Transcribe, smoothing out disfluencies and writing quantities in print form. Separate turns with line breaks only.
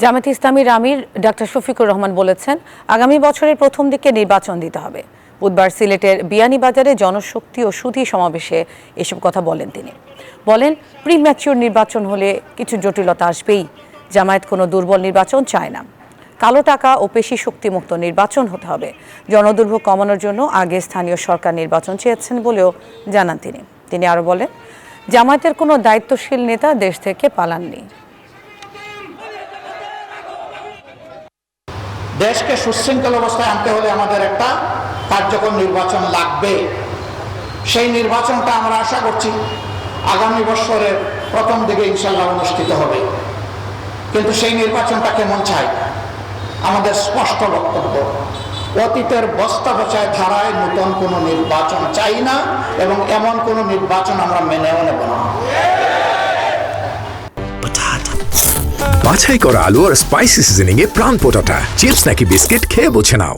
জামায়াতে ইসলামীর আমির ডাক্তার শফিকুর রহমান বলেছেন, আগামী বছরের প্রথম দিকে নির্বাচন দিতে হবে। বুধবার সিলেটের বিয়ানীবাজারে জনশক্তি ও সুধী সমাবেশে এসব কথা বলেন তিনি। বলেন, প্রিম্যাচিউর নির্বাচন হলে কিছু জটিলতা আসবেই। জামায়াত কোনো দুর্বল নির্বাচন চায় না। কালো টাকা ও পেশি শক্তিমুক্ত নির্বাচন হতে হবে। জনদুর্ভোগ কমানোর জন্য আগে স্থানীয় সরকার নির্বাচন চেয়েছেন বলেও জানান তিনি। তিনি আরও বলেন, জামায়াতের কোনো দায়িত্বশীল নেতা দেশ থেকে পালাননি।
দেশকে সুশৃঙ্খল অবস্থায় আনতে হলে আমাদের একটা কার্যকর নির্বাচন লাগবে। সেই নির্বাচনটা আমরা আশা করছি আগামী বছরের প্রথম দিকে ইনশাল্লাহ অনুষ্ঠিত হবে। কিন্তু সেই নির্বাচনটা কেমন চাই? আমাদের স্পষ্ট বক্তব্য, অতীতের বস্তা বচায় ধারায় নতুন কোনো নির্বাচন চাই না, এবং এমন কোনো নির্বাচন আমরা মেনেও নেব না।
বাছাই করা আলু আর স্পাইসি সিজনিং এ প্রাণ পোটাটা চিপস নাকি বিস্কিট খেয়ে বোঝে নাও।